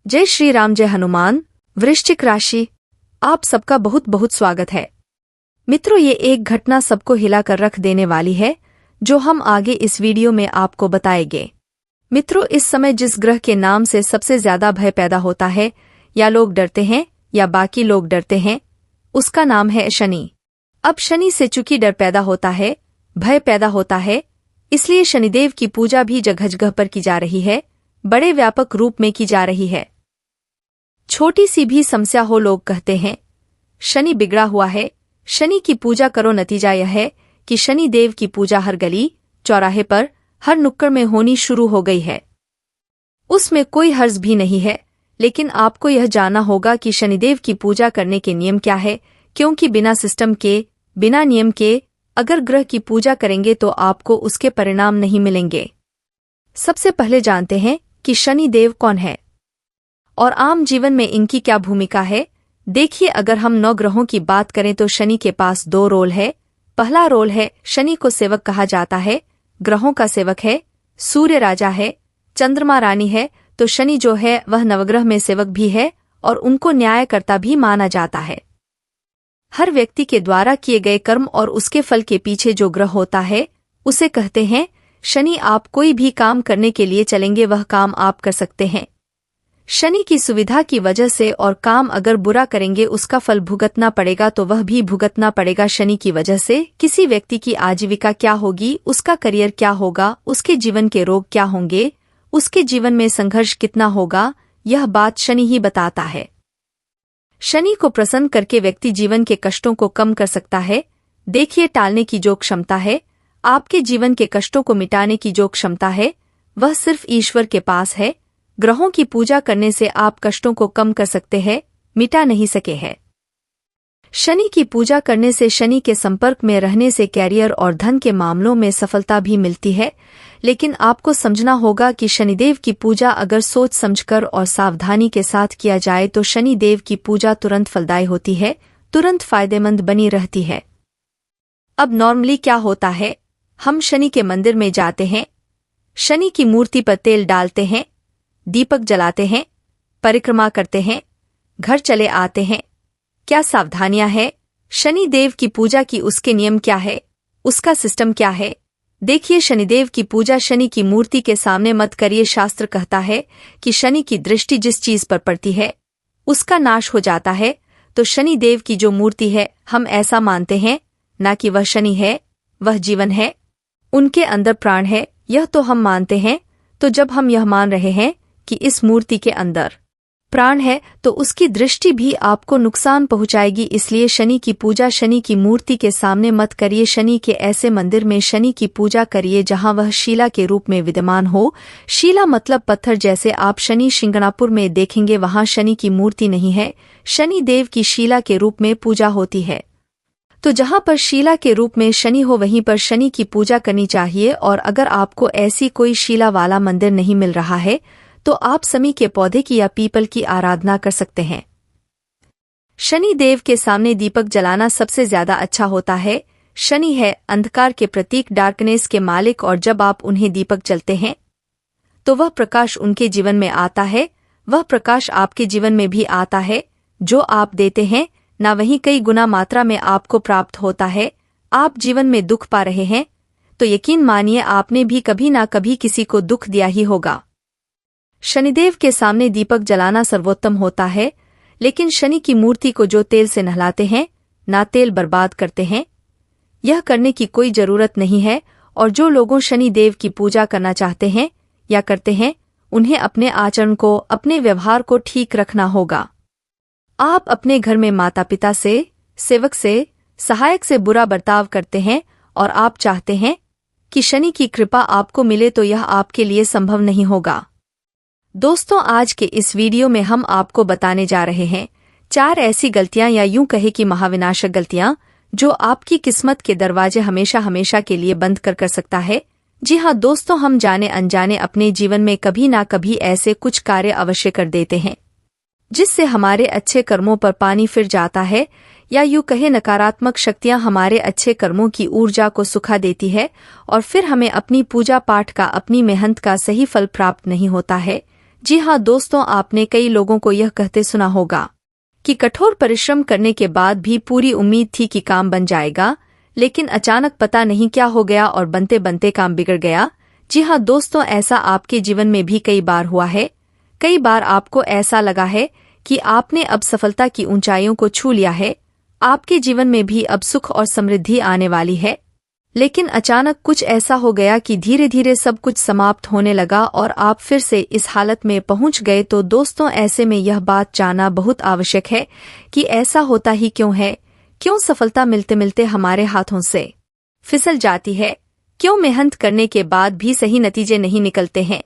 जय श्री राम, जय हनुमान। वृश्चिक राशि, आप सबका बहुत बहुत स्वागत है। मित्रों, ये एक घटना सबको हिला कर रख देने वाली है जो हम आगे इस वीडियो में आपको बताएंगे। मित्रों, इस समय जिस ग्रह के नाम से सबसे ज्यादा भय पैदा होता है, या लोग डरते हैं या बाकी लोग डरते हैं, उसका नाम है शनि। अब शनि से चूंकि डर पैदा होता है, भय पैदा होता है, इसलिए शनिदेव की पूजा भी जगह जगह पर की जा रही है, बड़े व्यापक रूप में की जा रही है। छोटी सी भी समस्या हो, लोग कहते हैं शनि बिगड़ा हुआ है, शनि की पूजा करो। नतीजा यह है कि शनि देव की पूजा हर गली चौराहे पर, हर नुक्कड़ में होनी शुरू हो गई है। उसमें कोई हर्ज भी नहीं है, लेकिन आपको यह जानना होगा कि शनिदेव की पूजा करने के नियम क्या है, क्योंकि बिना सिस्टम के, बिना नियम के अगर ग्रह की पूजा करेंगे तो आपको उसके परिणाम नहीं मिलेंगे। सबसे पहले जानते हैं कि शनि देव कौन है और आम जीवन में इनकी क्या भूमिका है। देखिए, अगर हम 9 ग्रहों की बात करें तो शनि के पास 2 रोल है। पहला रोल है, शनि को सेवक कहा जाता है, ग्रहों का सेवक है। सूर्य राजा है, चंद्रमा रानी है, तो शनि जो है वह नवग्रह में सेवक भी है और उनको न्यायकर्ता भी माना जाता है। हर व्यक्ति के द्वारा किए गए कर्म और उसके फल के पीछे जो ग्रह होता है उसे कहते हैं शनि। आप कोई भी काम करने के लिए चलेंगे, वह काम आप कर सकते हैं। शनि की सुविधा की वजह से, और काम अगर बुरा करेंगे उसका फल भुगतना पड़ेगा, तो वह भी भुगतना पड़ेगा। शनि की वजह से किसी व्यक्ति की आजीविका क्या होगी, उसका करियर क्या होगा, उसके जीवन के रोग क्या होंगे, उसके जीवन में संघर्ष कितना होगा, यह बात शनि ही बताता है। शनि को प्रसन्न करके व्यक्ति जीवन के कष्टों को कम कर सकता है। देखिए, टालने की जो क्षमता है, आपके जीवन के कष्टों को मिटाने की जो क्षमता है, वह सिर्फ ईश्वर के पास है। ग्रहों की पूजा करने से आप कष्टों को कम कर सकते हैं, मिटा नहीं सके हैं। शनि की पूजा करने से, शनि के संपर्क में रहने से कैरियर और धन के मामलों में सफलता भी मिलती है। लेकिन आपको समझना होगा कि शनिदेव की पूजा अगर सोच समझकर और सावधानी के साथ किया जाए तो शनिदेव की पूजा तुरंत फलदायी होती है, तुरंत फायदेमंद बनी रहती है। अब नॉर्मली क्या होता है, हम शनि के मंदिर में जाते हैं, शनि की मूर्ति पर तेल डालते हैं, दीपक जलाते हैं, परिक्रमा करते हैं, घर चले आते हैं। क्या सावधानियां हैं? शनि देव की पूजा की उसके नियम क्या है, उसका सिस्टम क्या है? देखिए, शनिदेव की पूजा शनि की मूर्ति के सामने मत करिए। शास्त्र कहता है कि शनि की दृष्टि जिस चीज पर पड़ती है उसका नाश हो जाता है। तो शनि देव की जो मूर्ति है, हम ऐसा मानते हैं ना कि वह शनि है, वह जीवन है, उनके अंदर प्राण है, यह तो हम मानते हैं। तो जब हम यह मान रहे हैं कि इस मूर्ति के अंदर प्राण है, तो उसकी दृष्टि भी आपको नुकसान पहुंचाएगी। इसलिए शनि की पूजा शनि की मूर्ति के सामने मत करिए। शनि के ऐसे मंदिर में शनि की पूजा करिए जहां वह शिला के रूप में विद्यमान हो। शिला मतलब पत्थर। जैसे आप शनि शिंगणापुर में देखेंगे, वहां शनि की मूर्ति नहीं है, शनि देव की शिला के रूप में पूजा होती है। तो जहां पर शिला के रूप में शनि हो, वहीं पर शनि की पूजा करनी चाहिए। और अगर आपको ऐसी कोई शिला वाला मंदिर नहीं मिल रहा है तो आप समी के पौधे की या पीपल की आराधना कर सकते हैं। शनि देव के सामने दीपक जलाना सबसे ज्यादा अच्छा होता है। शनि है अंधकार के प्रतीक, डार्कनेस के मालिक, और जब आप उन्हें दीपक जलते हैं तो वह प्रकाश उनके जीवन में आता है, वह प्रकाश आपके जीवन में भी आता है। जो आप देते हैं ना, वहीं कई गुना मात्रा में आपको प्राप्त होता है। आप जीवन में दुख पा रहे हैं तो यकीन मानिए आपने भी कभी ना कभी किसी को दुख दिया ही होगा। शनिदेव के सामने दीपक जलाना सर्वोत्तम होता है। लेकिन शनि की मूर्ति को जो तेल से नहलाते हैं ना तेल बर्बाद करते हैं, यह करने की कोई जरूरत नहीं है। और जो लोगों शनि देव की पूजा करना चाहते हैं या करते हैं, उन्हें अपने आचरण को, अपने व्यवहार को ठीक रखना होगा। आप अपने घर में माता पिता से, सेवक से, सहायक से बुरा बर्ताव करते हैं और आप चाहते हैं कि शनि की कृपा आपको मिले, तो यह आपके लिए संभव नहीं होगा। दोस्तों, आज के इस वीडियो में हम आपको बताने जा रहे हैं 4 ऐसी गलतियां, या यूं कहे कि महाविनाशक गलतियां, जो आपकी किस्मत के दरवाजे हमेशा हमेशा के लिए बंद कर सकता है। जी हां दोस्तों, हम जाने अनजाने अपने जीवन में कभी ना कभी ऐसे कुछ कार्य अवश्य कर देते हैं जिससे हमारे अच्छे कर्मों पर पानी फिर जाता है, या यूं कहे नकारात्मक शक्तियां हमारे अच्छे कर्मों की ऊर्जा को सुखा देती है और फिर हमें अपनी पूजा पाठ का, अपनी मेहनत का सही फल प्राप्त नहीं होता है। जी हाँ दोस्तों, आपने कई लोगों को यह कहते सुना होगा कि कठोर परिश्रम करने के बाद भी पूरी उम्मीद थी कि काम बन जाएगा, लेकिन अचानक पता नहीं क्या हो गया और बनते बनते काम बिगड़ गया। जी हाँ दोस्तों, ऐसा आपके जीवन में भी कई बार हुआ है। कई बार आपको ऐसा लगा है कि आपने अब सफलता की ऊंचाइयों को छू लिया है, आपके जीवन में भी अब सुख और समृद्धि आने वाली है, लेकिन अचानक कुछ ऐसा हो गया कि धीरे धीरे सब कुछ समाप्त होने लगा और आप फिर से इस हालत में पहुंच गए। तो दोस्तों, ऐसे में यह बात जानना बहुत आवश्यक है कि ऐसा होता ही क्यों है, क्यों सफलता मिलते मिलते हमारे हाथों से फिसल जाती है, क्यों मेहनत करने के बाद भी सही नतीजे नहीं निकलते हैं,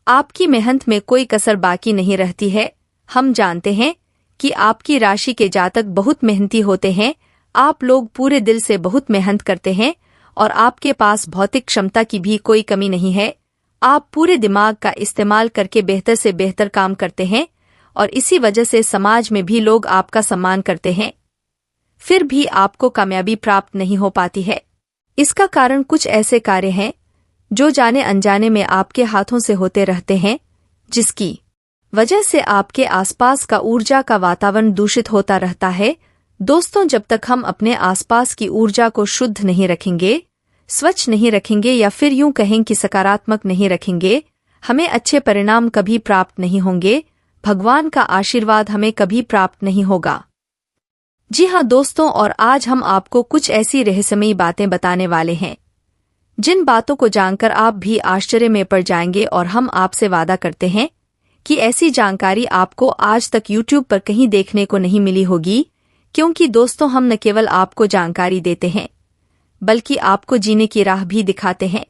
आपकी मेहनत में कोई कसर बाकी नहीं रहती है। हम जानते हैं कि आपकी राशि के जातक बहुत मेहनती होते हैं, आप लोग पूरे दिल से बहुत मेहनत करते हैं और आपके पास भौतिक क्षमता की भी कोई कमी नहीं है। आप पूरे दिमाग का इस्तेमाल करके बेहतर से बेहतर काम करते हैं और इसी वजह से समाज में भी लोग आपका सम्मान करते हैं, फिर भी आपको कामयाबी प्राप्त नहीं हो पाती है। इसका कारण कुछ ऐसे कार्य हैं जो जाने अनजाने में आपके हाथों से होते रहते हैं, जिसकी वजह से आपके आसपास का ऊर्जा का वातावरण दूषित होता रहता है। दोस्तों, जब तक हम अपने आसपास की ऊर्जा को शुद्ध नहीं रखेंगे, स्वच्छ नहीं रखेंगे या फिर यूं कहें कि सकारात्मक नहीं रखेंगे, हमें अच्छे परिणाम कभी प्राप्त नहीं होंगे, भगवान का आशीर्वाद हमें कभी प्राप्त नहीं होगा। जी हाँ दोस्तों, और आज हम आपको कुछ ऐसी रहस्यमयी बातें बताने वाले हैं जिन बातों को जानकर आप भी आश्चर्य में पड़ जाएंगे, और हम आपसे वादा करते हैं कि ऐसी जानकारी आपको आज तक YouTube पर कहीं देखने को नहीं मिली होगी, क्योंकि दोस्तों हम न केवल आपको जानकारी देते हैं बल्कि आपको जीने की राह भी दिखाते हैं।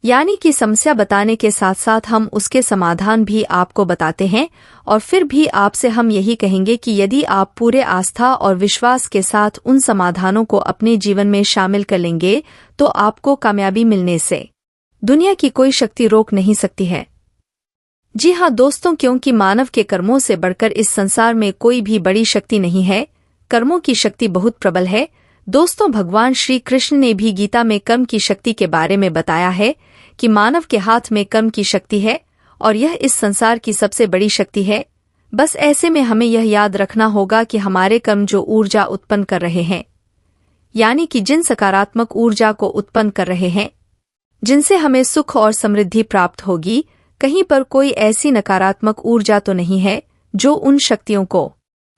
यानी कि समस्या बताने के साथ साथ हम उसके समाधान भी आपको बताते हैं, और फिर भी आपसे हम यही कहेंगे कि यदि आप पूरे आस्था और विश्वास के साथ उन समाधानों को अपने जीवन में शामिल कर लेंगे तो आपको कामयाबी मिलने से दुनिया की कोई शक्ति रोक नहीं सकती है। जी हाँ दोस्तों, क्योंकि मानव के कर्मों से बढ़कर इस संसार में कोई भी बड़ी शक्ति नहीं है। कर्मों की शक्ति बहुत प्रबल है। दोस्तों, भगवान श्री कृष्ण ने भी गीता में कर्म की शक्ति के बारे में बताया है कि मानव के हाथ में कर्म की शक्ति है और यह इस संसार की सबसे बड़ी शक्ति है। बस ऐसे में हमें यह याद रखना होगा कि हमारे कर्म जो ऊर्जा उत्पन्न कर रहे हैं, यानी कि जिन सकारात्मक ऊर्जा को उत्पन्न कर रहे हैं, जिनसे हमें सुख और समृद्धि प्राप्त होगी, कहीं पर कोई ऐसी नकारात्मक ऊर्जा तो नहीं है जो उन शक्तियों को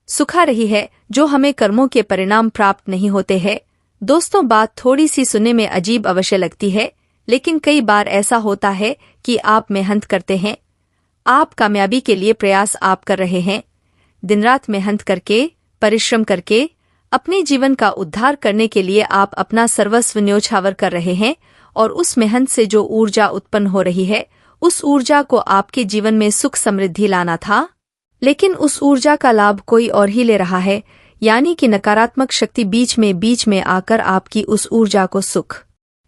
सुखा रही है, जो हमें कर्मों के परिणाम प्राप्त नहीं होते हैं। दोस्तों, बात थोड़ी सी सुनने में अजीब अवश्य लगती है, लेकिन कई बार ऐसा होता है कि आप मेहनत करते हैं, आप कामयाबी के लिए प्रयास आप कर रहे हैं, दिन रात मेहनत करके, परिश्रम करके अपने जीवन का उद्धार करने के लिए आप अपना सर्वस्व न्योछावर कर रहे हैं, और उस मेहनत से जो ऊर्जा उत्पन्न हो रही है, उस ऊर्जा को आपके जीवन में सुख समृद्धि लाना था, लेकिन उस ऊर्जा का लाभ कोई और ही ले रहा है। यानी कि नकारात्मक शक्ति बीच में आकर आपकी उस ऊर्जा को सुख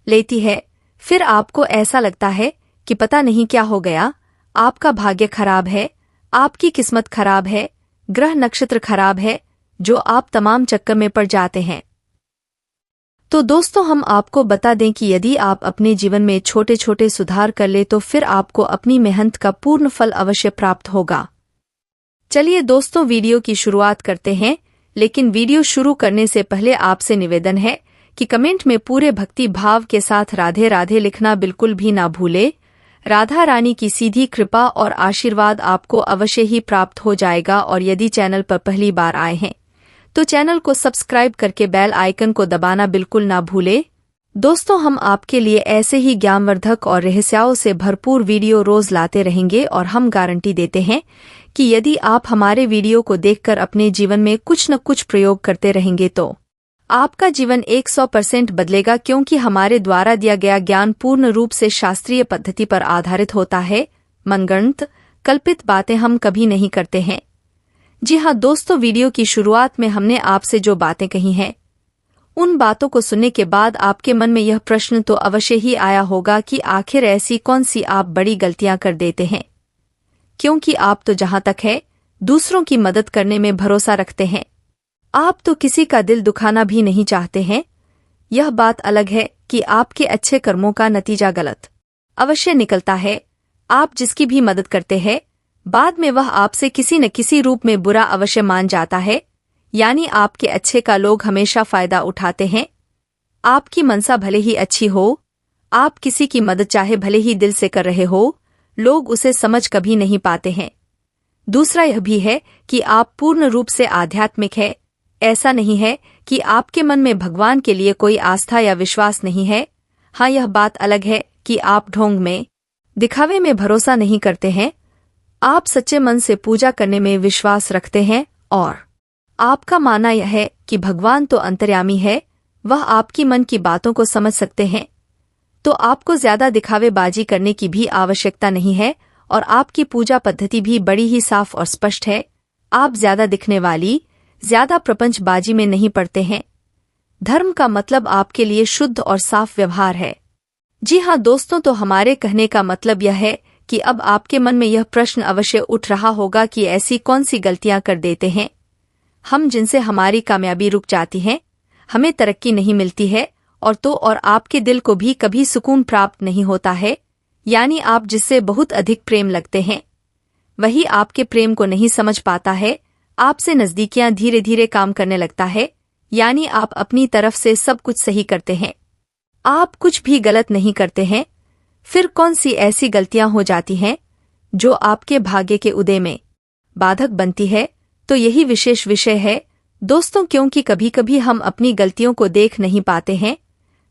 लेती है। फिर आपको ऐसा लगता है कि पता नहीं क्या हो गया, आपका भाग्य खराब है, आपकी किस्मत खराब है, ग्रह नक्षत्र खराब है, जो आप तमाम चक्कर में पड़ जाते हैं। तो दोस्तों, हम आपको बता दें कि यदि आप अपने जीवन में छोटे छोटे सुधार कर ले तो फिर आपको अपनी मेहनत का पूर्ण फल अवश्य प्राप्त होगा। चलिए दोस्तों, वीडियो की शुरुआत करते हैं, लेकिन वीडियो शुरू करने से पहले आपसे निवेदन है कि कमेंट में पूरे भक्ति भाव के साथ राधे राधे लिखना बिल्कुल भी ना भूले। राधा रानी की सीधी कृपा और आशीर्वाद आपको अवश्य ही प्राप्त हो जाएगा। और यदि चैनल पर पहली बार आए हैं तो चैनल को सब्सक्राइब करके बेल आइकन को दबाना बिल्कुल ना भूले। दोस्तों, हम आपके लिए ऐसे ही ज्ञानवर्धक और रहस्यों से भरपूर वीडियो रोज लाते रहेंगे, और हम गारंटी देते हैं कि यदि आप हमारे वीडियो को देखकर अपने जीवन में कुछ न कुछ प्रयोग करते रहेंगे तो आपका जीवन 100% बदलेगा, क्योंकि हमारे द्वारा दिया गया ज्ञान पूर्ण रूप से शास्त्रीय पद्धति पर आधारित होता है। मनगढ़ंत कल्पित बातें हम कभी नहीं करते हैं। जी हाँ दोस्तों, वीडियो की शुरुआत में हमने आपसे जो बातें कही हैं, उन बातों को सुनने के बाद आपके मन में यह प्रश्न तो अवश्य ही आया होगा कि आखिर ऐसी कौन सी आप बड़ी गलतियां कर देते हैं, क्योंकि आप तो जहां तक है दूसरों की मदद करने में भरोसा रखते हैं, आप तो किसी का दिल दुखाना भी नहीं चाहते हैं। यह बात अलग है कि आपके अच्छे कर्मों का नतीजा गलत अवश्य निकलता है। आप जिसकी भी मदद करते हैं बाद में वह आपसे किसी न किसी रूप में बुरा अवश्य मान जाता है, यानी आपके अच्छे का लोग हमेशा फायदा उठाते हैं। आपकी मनसा भले ही अच्छी हो, आप किसी की मदद चाहे भले ही दिल से कर रहे हो, लोग उसे समझ कभी नहीं पाते हैं। दूसरा यह भी है कि आप पूर्ण रूप से आध्यात्मिक है। ऐसा नहीं है कि आपके मन में भगवान के लिए कोई आस्था या विश्वास नहीं है। हाँ, यह बात अलग है कि आप ढोंग में, दिखावे में भरोसा नहीं करते हैं। आप सच्चे मन से पूजा करने में विश्वास रखते हैं और आपका मानना यह है कि भगवान तो अंतर्यामी है, वह आपकी मन की बातों को समझ सकते हैं। तो आपको ज्यादा दिखावेबाजी करने की भी आवश्यकता नहीं है और आपकी पूजा पद्धति भी बड़ी ही साफ और स्पष्ट है। आप ज्यादा दिखने वाली, ज्यादा प्रपंचबाजी में नहीं पड़ते हैं। धर्म का मतलब आपके लिए शुद्ध और साफ व्यवहार है। जी हाँ दोस्तों, तो हमारे कहने का मतलब यह है कि अब आपके मन में यह प्रश्न अवश्य उठ रहा होगा कि ऐसी कौन सी गलतियां कर देते हैं हम जिनसे हमारी कामयाबी रुक जाती है, हमें तरक्की नहीं मिलती है और आपके दिल को भी कभी सुकून प्राप्त नहीं होता है। यानी आप जिससे बहुत अधिक प्रेम लगते हैं, वही आपके प्रेम को नहीं समझ पाता है। आपसे नजदीकियां धीरे धीरे काम करने लगता है, यानी आप अपनी तरफ से सब कुछ सही करते हैं, आप कुछ भी गलत नहीं करते हैं। फिर कौन सी ऐसी गलतियां हो जाती हैं जो आपके भाग्य के उदय में बाधक बनती है? तो यही विशेष विषय है दोस्तों, क्योंकि कभी कभी हम अपनी गलतियों को देख नहीं पाते हैं।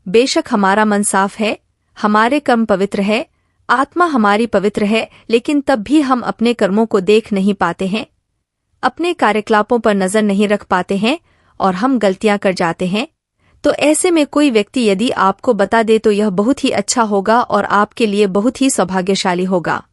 बेशक हमारा मन साफ है, हमारे कर्म पवित्र है, आत्मा हमारी पवित्र है, लेकिन तब भी हम अपने कर्मों को देख नहीं पाते हैं, अपने कार्यकलापों पर नजर नहीं रख पाते हैं और हम गलतियां कर जाते हैं। तो ऐसे में कोई व्यक्ति यदि आपको बता दे तो यह बहुत ही अच्छा होगा और आपके लिए बहुत ही सौभाग्यशाली होगा।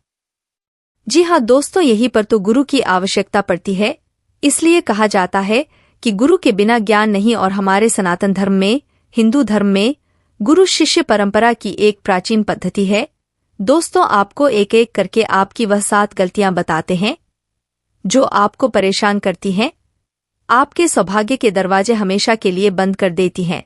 जी हाँ दोस्तों, यहीं पर तो गुरु की आवश्यकता पड़ती है। इसलिए कहा जाता है कि गुरु के बिना ज्ञान नहीं, और हमारे सनातन धर्म में, हिंदू धर्म में गुरु शिष्य परंपरा की एक प्राचीन पद्धति है। दोस्तों, आपको एक एक करके आपकी वह 7 गलतियां बताते हैं जो आपको परेशान करती हैं, आपके सौभाग्य के दरवाजे हमेशा के लिए बंद कर देती हैं।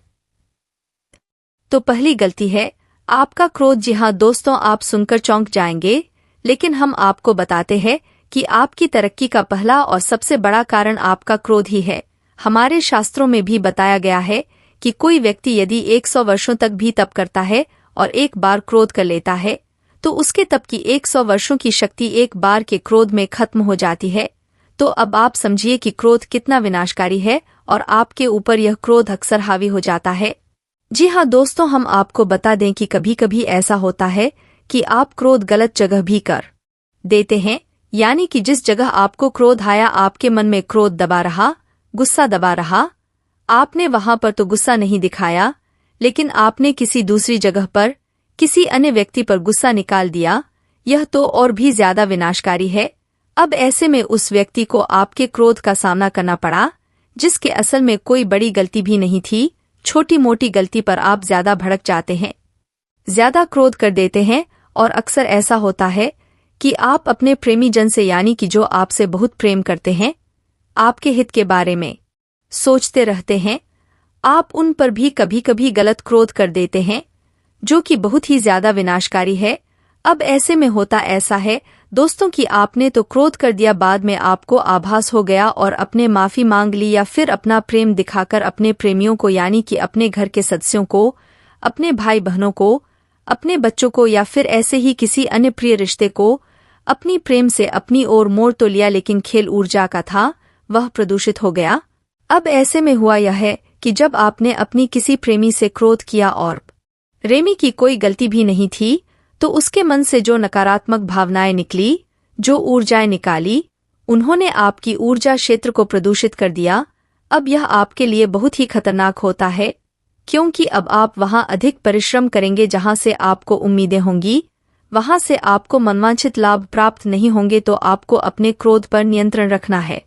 तो पहली गलती है आपका क्रोध। जी हाँ दोस्तों, आप सुनकर चौंक जाएंगे, लेकिन हम आपको बताते हैं कि आपकी तरक्की का पहला और सबसे बड़ा कारण आपका क्रोध ही है। हमारे शास्त्रों में भी बताया गया है कि कोई व्यक्ति यदि 100 वर्षों तक भी तप करता है और एक बार क्रोध कर लेता है, तो उसके तप की 100 वर्षों की शक्ति एक बार के क्रोध में खत्म हो जाती है। तो अब आप समझिए कि क्रोध कितना विनाशकारी है और आपके ऊपर यह क्रोध अक्सर हावी हो जाता है। जी हाँ दोस्तों, हम आपको बता दें कि कभी कभी ऐसा होता है कि आप क्रोध गलत जगह भी कर देते हैं, यानी कि जिस जगह आपको क्रोध आया, आपके मन में क्रोध दबा रहा, गुस्सा दबा रहा, आपने वहां पर तो गुस्सा नहीं दिखाया, लेकिन आपने किसी दूसरी जगह पर किसी अन्य व्यक्ति पर गुस्सा निकाल दिया। यह तो और भी ज्यादा विनाशकारी है। अब ऐसे में उस व्यक्ति को आपके क्रोध का सामना करना पड़ा, जिसके असल में कोई बड़ी गलती भी नहीं थी। छोटी मोटी गलती पर आप ज्यादा भड़क जाते हैं, ज्यादा क्रोध कर देते हैं, और अक्सर ऐसा होता है कि आप अपने प्रेमी जन से, यानी कि जो आपसे बहुत प्रेम करते हैं, आपके हित के बारे में सोचते रहते हैं, आप उन पर भी कभी कभी गलत क्रोध कर देते हैं, जो कि बहुत ही ज्यादा विनाशकारी है। अब ऐसे में होता ऐसा है दोस्तों कि आपने तो क्रोध कर दिया, बाद में आपको आभास हो गया और अपने माफी मांग ली, या फिर अपना प्रेम दिखाकर अपने प्रेमियों को, यानी कि अपने घर के सदस्यों को, अपने भाई बहनों को, अपने बच्चों को, या फिर ऐसे ही किसी अन्य प्रिय रिश्ते को अपनी प्रेम से अपनी ओर मोड़ तो लिया, लेकिन खेल ऊर्जा का था, वह प्रदूषित हो गया। अब ऐसे में हुआ यह है कि जब आपने अपनी किसी प्रेमी से क्रोध किया और प्रेमी की कोई गलती भी नहीं थी, तो उसके मन से जो नकारात्मक भावनाएं निकली, जो ऊर्जाएं निकाली, उन्होंने आपकी ऊर्जा क्षेत्र को प्रदूषित कर दिया। अब यह आपके लिए बहुत ही खतरनाक होता है, क्योंकि अब आप वहां अधिक परिश्रम करेंगे जहां से आपको उम्मीदें होंगी, वहां से आपको मनवांछित लाभ प्राप्त नहीं होंगे। तो आपको अपने क्रोध पर नियंत्रण रखना है।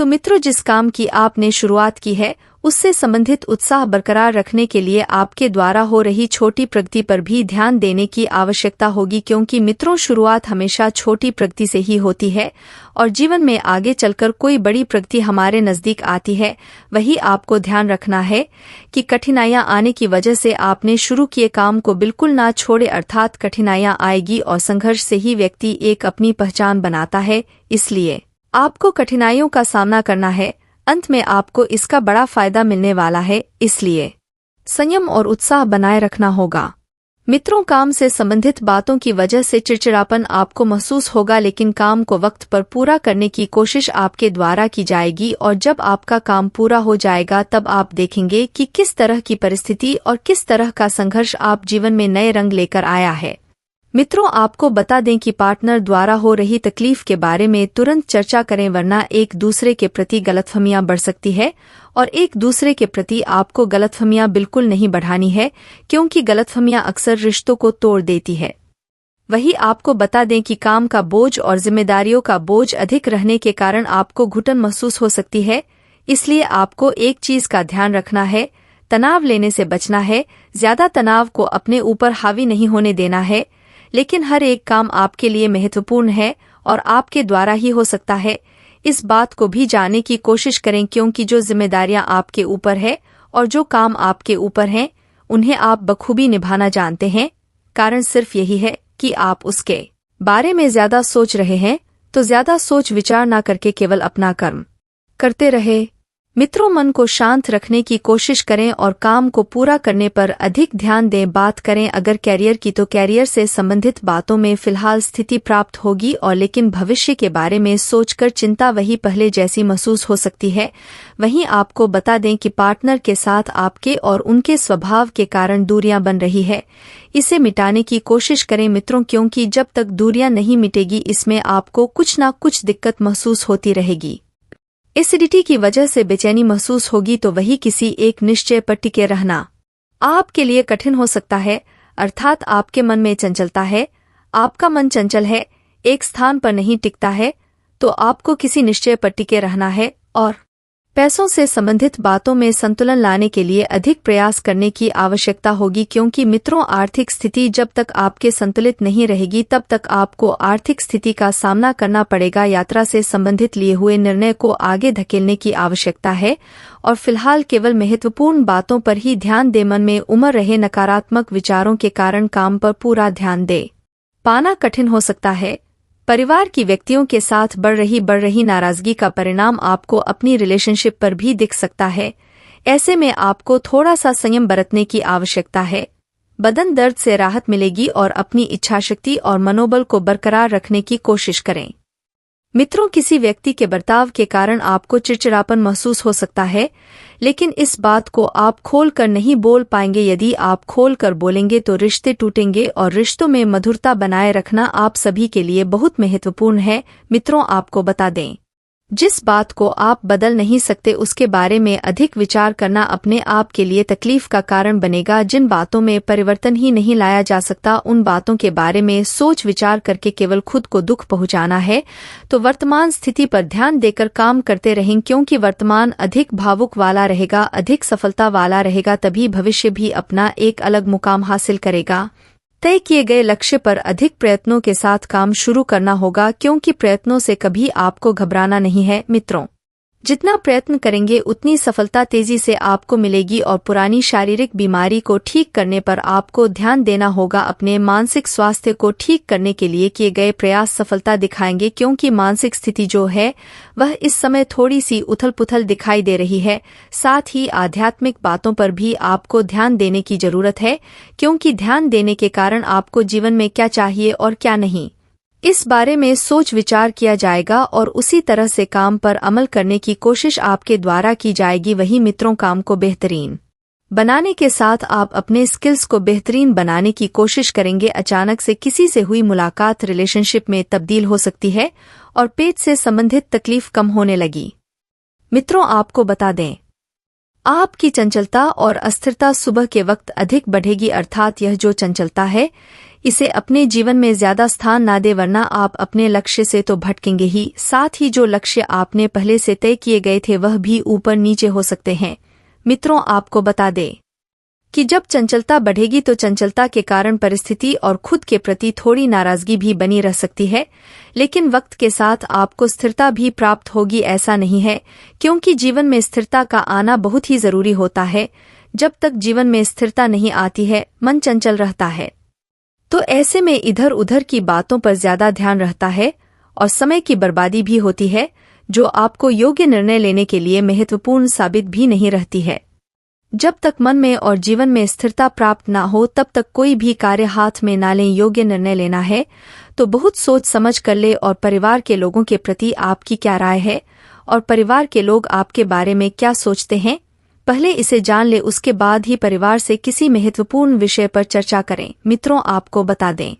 तो मित्रों, जिस काम की आपने शुरुआत की है उससे संबंधित उत्साह बरकरार रखने के लिए आपके द्वारा हो रही छोटी प्रगति पर भी ध्यान देने की आवश्यकता होगी, क्योंकि मित्रों शुरुआत हमेशा छोटी प्रगति से ही होती है और जीवन में आगे चलकर कोई बड़ी प्रगति हमारे नजदीक आती है। वही आपको ध्यान रखना है कि कठिनाइयां आने की वजह से आपने शुरू किए काम को बिल्कुल ना छोड़े, अर्थात कठिनाइयां आएगी और संघर्ष से ही व्यक्ति एक अपनी पहचान बनाता है। इसलिए आपको कठिनाइयों का सामना करना है, अंत में आपको इसका बड़ा फायदा मिलने वाला है। इसलिए संयम और उत्साह बनाए रखना होगा। मित्रों, काम से संबंधित बातों की वजह से चिड़चिड़ापन आपको महसूस होगा, लेकिन काम को वक्त पर पूरा करने की कोशिश आपके द्वारा की जाएगी और जब आपका काम पूरा हो जाएगा तब आप देखेंगे कि किस तरह की परिस्थिति और किस तरह का संघर्ष आप जीवन में नए रंग लेकर आया है। मित्रों, आपको बता दें कि पार्टनर द्वारा हो रही तकलीफ के बारे में तुरंत चर्चा करें, वरना एक दूसरे के प्रति गलतफहमियां बढ़ सकती है और एक दूसरे के प्रति आपको गलतफहमियां बिल्कुल नहीं बढ़ानी है, क्योंकि गलतफहमियां अक्सर रिश्तों को तोड़ देती है। वही आपको बता दें कि काम का बोझ और जिम्मेदारियों का बोझ अधिक रहने के कारण आपको घुटन महसूस हो सकती है। इसलिए आपको एक चीज का ध्यान रखना है, तनाव लेने से बचना है। ज्यादा तनाव को अपने ऊपर हावी नहीं होने देना है, लेकिन हर एक काम आपके लिए महत्वपूर्ण है और आपके द्वारा ही हो सकता है। इस बात को भी जानने की कोशिश करें, क्योंकि जो जिम्मेदारियां आपके ऊपर है और जो काम आपके ऊपर हैं उन्हें आप बखूबी निभाना जानते हैं। कारण सिर्फ यही है कि आप उसके बारे में ज्यादा सोच रहे हैं, तो ज्यादा सोच विचार ना करके केवल अपना कर्म करते रहे। मित्रों, मन को शांत रखने की कोशिश करें और काम को पूरा करने पर अधिक ध्यान दें। बात करें अगर कैरियर की, तो कैरियर से संबंधित बातों में फिलहाल स्थिति प्राप्त होगी और लेकिन भविष्य के बारे में सोचकर चिंता वही पहले जैसी महसूस हो सकती है। वहीं आपको बता दें कि पार्टनर के साथ आपके और उनके स्वभाव के कारण दूरियां बन रही है। इसे मिटाने की कोशिश करें मित्रों, क्योंकि जब तक दूरियां नहीं मिटेगी इसमें आपको कुछ ना कुछ दिक्कत महसूस होती रहेगी। एसिडिटी की वजह से बेचैनी महसूस होगी, तो वही किसी एक निश्चय पर टिके रहना आपके लिए कठिन हो सकता है, अर्थात आपके मन में चंचलता है। आपका मन चंचल है, एक स्थान पर नहीं टिकता है, तो आपको किसी निश्चय पर टिके रहना है और पैसों से संबंधित बातों में संतुलन लाने के लिए अधिक प्रयास करने की आवश्यकता होगी, क्योंकि मित्रों आर्थिक स्थिति जब तक आपके संतुलित नहीं रहेगी तब तक आपको आर्थिक स्थिति का सामना करना पड़ेगा। यात्रा से संबंधित लिए हुए निर्णय को आगे धकेलने की आवश्यकता है और फिलहाल केवल महत्वपूर्ण बातों पर ही ध्यान दे। मन में उमड़ रहे नकारात्मक विचारों के कारण काम पर पूरा ध्यान दे पाना कठिन हो सकता है। परिवार की व्यक्तियों के साथ बढ़ रही नाराजगी का परिणाम आपको अपनी रिलेशनशिप पर भी दिख सकता है। ऐसे में आपको थोड़ा सा संयम बरतने की आवश्यकता है। बदन दर्द से राहत मिलेगी और अपनी इच्छाशक्ति और मनोबल को बरकरार रखने की कोशिश करें। मित्रों, किसी व्यक्ति के बर्ताव के कारण आपको चिड़चिड़ापन महसूस हो सकता है, लेकिन इस बात को आप खोल कर नहीं बोल पाएंगे। यदि आप खोल कर बोलेंगे तो रिश्ते टूटेंगे और रिश्तों में मधुरता बनाए रखना आप सभी के लिए बहुत महत्वपूर्ण है। मित्रों, आपको बता दें, जिस बात को आप बदल नहीं सकते उसके बारे में अधिक विचार करना अपने आप के लिए तकलीफ का कारण बनेगा। जिन बातों में परिवर्तन ही नहीं लाया जा सकता उन बातों के बारे में सोच विचार करके केवल खुद को दुख पहुंचाना है। तो वर्तमान स्थिति पर ध्यान देकर काम करते रहें, क्योंकि वर्तमान अधिक भावुक वाला रहेगा, अधिक सफलता वाला रहेगा, तभी भविष्य भी अपना एक अलग मुकाम हासिल करेगा। तय किए गए लक्ष्य पर अधिक प्रयत्नों के साथ काम शुरू करना होगा, क्योंकि प्रयत्नों से कभी आपको घबराना नहीं है। मित्रों, जितना प्रयत्न करेंगे उतनी सफलता तेजी से आपको मिलेगी और पुरानी शारीरिक बीमारी को ठीक करने पर आपको ध्यान देना होगा। अपने मानसिक स्वास्थ्य को ठीक करने के लिए किए गए प्रयास सफलता दिखाएंगे, क्योंकि मानसिक स्थिति जो है वह इस समय थोड़ी सी उथल-पुथल दिखाई दे रही है। साथ ही आध्यात्मिक बातों पर भी आपको ध्यान देने की जरूरत है, क्योंकि ध्यान देने के कारण आपको जीवन में क्या चाहिए और क्या नहीं, इस बारे में सोच विचार किया जाएगा और उसी तरह से काम पर अमल करने की कोशिश आपके द्वारा की जाएगी। वही मित्रों, काम को बेहतरीन बनाने के साथ आप अपने स्किल्स को बेहतरीन बनाने की कोशिश करेंगे। अचानक से किसी से हुई मुलाकात रिलेशनशिप में तब्दील हो सकती है और पेट से संबंधित तकलीफ कम होने लगी। मित्रों, आपको बता दें, आपकी चंचलता और अस्थिरता सुबह के वक्त अधिक बढ़ेगी, अर्थात यह जो चंचलता है इसे अपने जीवन में ज्यादा स्थान ना दे, वरना आप अपने लक्ष्य से तो भटकेंगे ही, साथ ही जो लक्ष्य आपने पहले से तय किए गए थे वह भी ऊपर नीचे हो सकते हैं। मित्रों, आपको बता दें कि जब चंचलता बढ़ेगी तो चंचलता के कारण परिस्थिति और खुद के प्रति थोड़ी नाराजगी भी बनी रह सकती है, लेकिन वक्त के साथ आपको स्थिरता भी प्राप्त होगी। ऐसा नहीं है, क्योंकि जीवन में स्थिरता का आना बहुत ही जरूरी होता है। जब तक जीवन में स्थिरता नहीं आती है, मन चंचल रहता है, तो ऐसे में इधर उधर की बातों पर ज्यादा ध्यान रहता है और समय की बर्बादी भी होती है, जो आपको योग्य निर्णय लेने के लिए महत्वपूर्ण साबित भी नहीं रहती है। जब तक मन में और जीवन में स्थिरता प्राप्त ना हो तब तक कोई भी कार्य हाथ में ना लें। योग्य निर्णय लेना है तो बहुत सोच समझ कर ले। और परिवार के लोगों के प्रति आपकी क्या राय है और परिवार के लोग आपके बारे में क्या सोचते हैं, पहले इसे जान ले, उसके बाद ही परिवार से किसी महत्वपूर्ण विषय पर चर्चा करें। मित्रों, आपको बता दें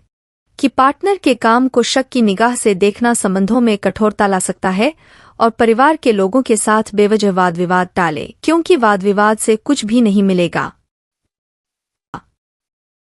कि पार्टनर के काम को शक की निगाह से देखना संबंधों में कठोरता ला सकता है और परिवार के लोगों के साथ बेवजह वाद विवाद टाले, क्योंकि वाद विवाद से कुछ भी नहीं मिलेगा।